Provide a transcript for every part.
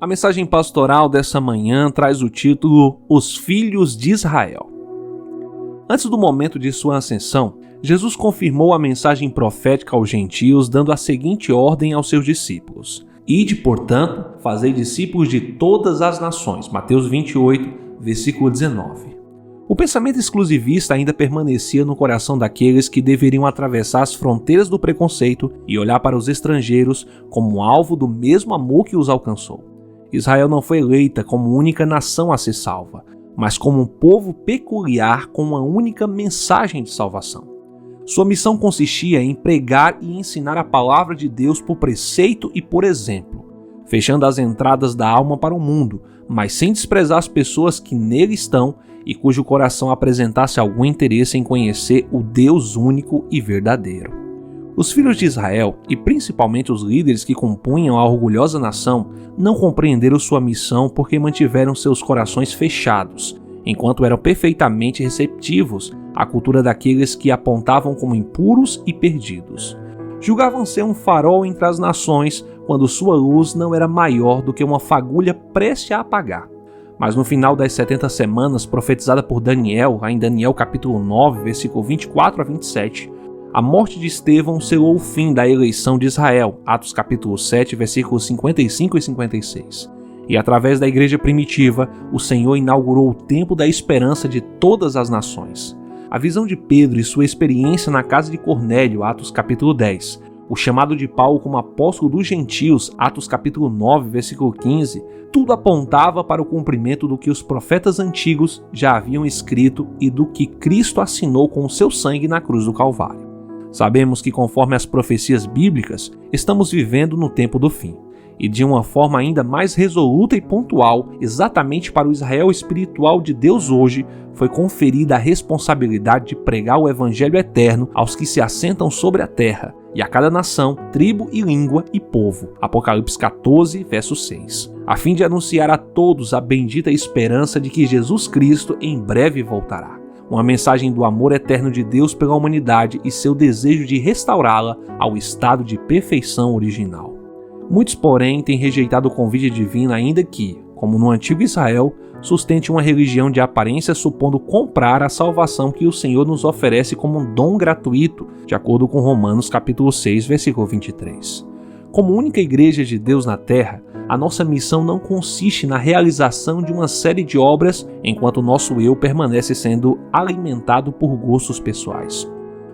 A mensagem pastoral dessa manhã traz o título Os Filhos de Israel. Antes do momento de sua ascensão, Jesus confirmou a mensagem profética aos gentios, dando a seguinte ordem aos seus discípulos: Ide, portanto, fazei discípulos de todas as nações. Mateus 28, versículo 19. O pensamento exclusivista ainda permanecia no coração daqueles que deveriam atravessar as fronteiras do preconceito e olhar para os estrangeiros como alvo do mesmo amor que os alcançou. Israel não foi eleita como única nação a ser salva, mas como um povo peculiar com uma única mensagem de salvação. Sua missão consistia em pregar e ensinar a palavra de Deus por preceito e por exemplo, fechando as entradas da alma para o mundo, mas sem desprezar as pessoas que nele estão e cujo coração apresentasse algum interesse em conhecer o Deus único e verdadeiro. Os filhos de Israel, e principalmente os líderes que compunham a orgulhosa nação, não compreenderam sua missão porque mantiveram seus corações fechados, enquanto eram perfeitamente receptivos à cultura daqueles que apontavam como impuros e perdidos. Julgavam ser um farol entre as nações quando sua luz não era maior do que uma fagulha prestes a apagar. Mas no final das 70 semanas profetizada por Daniel, em Daniel capítulo 9, versículo 24 a 27, a morte de Estevão selou o fim da eleição de Israel, Atos capítulo 7, versículos 55 e 56. E através da igreja primitiva, o Senhor inaugurou o tempo da esperança de todas as nações. A visão de Pedro e sua experiência na casa de Cornélio, Atos capítulo 10, o chamado de Paulo como apóstolo dos gentios, Atos capítulo 9, versículo 15, tudo apontava para o cumprimento do que os profetas antigos já haviam escrito e do que Cristo assinou com o seu sangue na cruz do Calvário. Sabemos que, conforme as profecias bíblicas, estamos vivendo no tempo do fim. E de uma forma ainda mais resoluta e pontual, exatamente para o Israel espiritual de Deus hoje, foi conferida a responsabilidade de pregar o Evangelho eterno aos que se assentam sobre a terra, e a cada nação, tribo e língua e povo. Apocalipse 14, verso 6. A fim de anunciar a todos a bendita esperança de que Jesus Cristo em breve voltará. Uma mensagem do amor eterno de Deus pela humanidade e seu desejo de restaurá-la ao estado de perfeição original. Muitos, porém, têm rejeitado o convite divino, ainda que, como no antigo Israel, sustente uma religião de aparência supondo comprar a salvação que o Senhor nos oferece como um dom gratuito, de acordo com Romanos capítulo 6, versículo 23. Como única igreja de Deus na terra, a nossa missão não consiste na realização de uma série de obras enquanto o nosso eu permanece sendo alimentado por gostos pessoais.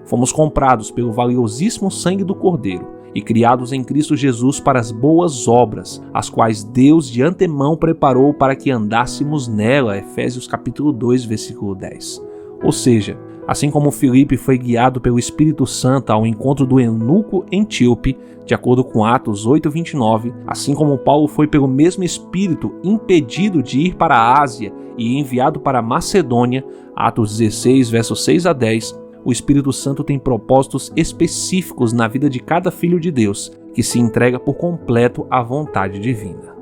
Fomos comprados pelo valiosíssimo sangue do Cordeiro e criados em Cristo Jesus para as boas obras, as quais Deus de antemão preparou para que andássemos nela, Efésios capítulo 2, versículo 10. Ou seja, assim como Filipe foi guiado pelo Espírito Santo ao encontro do eunuco etíope, de acordo com Atos 8:29, assim como Paulo foi pelo mesmo Espírito impedido de ir para a Ásia e enviado para a Macedônia, Atos 16, versos 6 a 10, o Espírito Santo tem propósitos específicos na vida de cada filho de Deus, que se entrega por completo à vontade divina.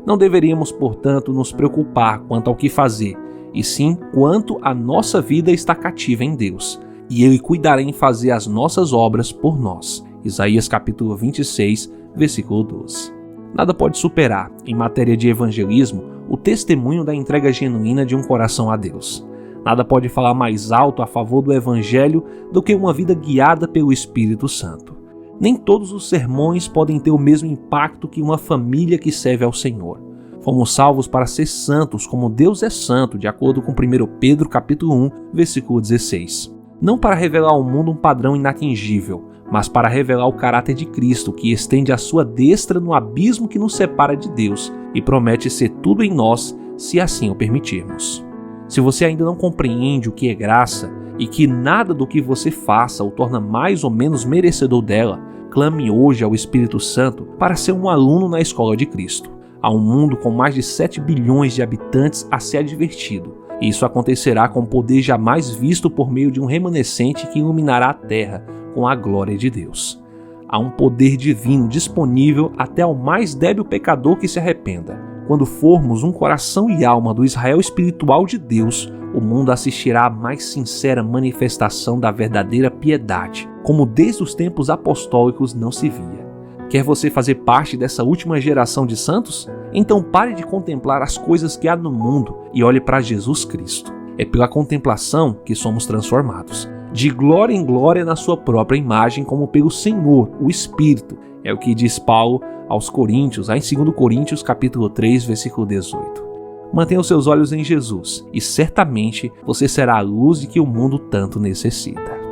Não deveríamos, portanto, nos preocupar quanto ao que fazer, e sim quanto a nossa vida está cativa em Deus, e Ele cuidará em fazer as nossas obras por nós. Isaías capítulo 26, versículo 12. Nada pode superar, em matéria de evangelismo, o testemunho da entrega genuína de um coração a Deus. Nada pode falar mais alto a favor do Evangelho do que uma vida guiada pelo Espírito Santo. Nem todos os sermões podem ter o mesmo impacto que uma família que serve ao Senhor. Fomos salvos para ser santos como Deus é santo, de acordo com 1 Pedro capítulo 1, versículo 16. Não para revelar ao mundo um padrão inatingível, mas para revelar o caráter de Cristo, que estende a sua destra no abismo que nos separa de Deus e promete ser tudo em nós, se assim o permitirmos. Se você ainda não compreende o que é graça e que nada do que você faça o torna mais ou menos merecedor dela, clame hoje ao Espírito Santo para ser um aluno na escola de Cristo. Há um mundo com mais de 7 bilhões de habitantes a ser advertido, e isso acontecerá com poder jamais visto por meio de um remanescente que iluminará a terra com a glória de Deus. Há um poder divino disponível até ao mais débil pecador que se arrependa. Quando formos um coração e alma do Israel espiritual de Deus, o mundo assistirá à mais sincera manifestação da verdadeira piedade, como desde os tempos apostólicos não se via. Quer você fazer parte dessa última geração de santos? Então pare de contemplar as coisas que há no mundo e olhe para Jesus Cristo. É pela contemplação que somos transformados, de glória em glória na sua própria imagem, como pelo Senhor, o Espírito. É o que diz Paulo aos Coríntios, lá em 2 Coríntios capítulo 3, versículo 18. Mantenha os seus olhos em Jesus e certamente você será a luz de que o mundo tanto necessita.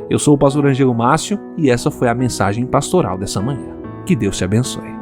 Eu sou o pastor Ângelo Márcio e essa foi a mensagem pastoral dessa manhã. Que Deus te abençoe.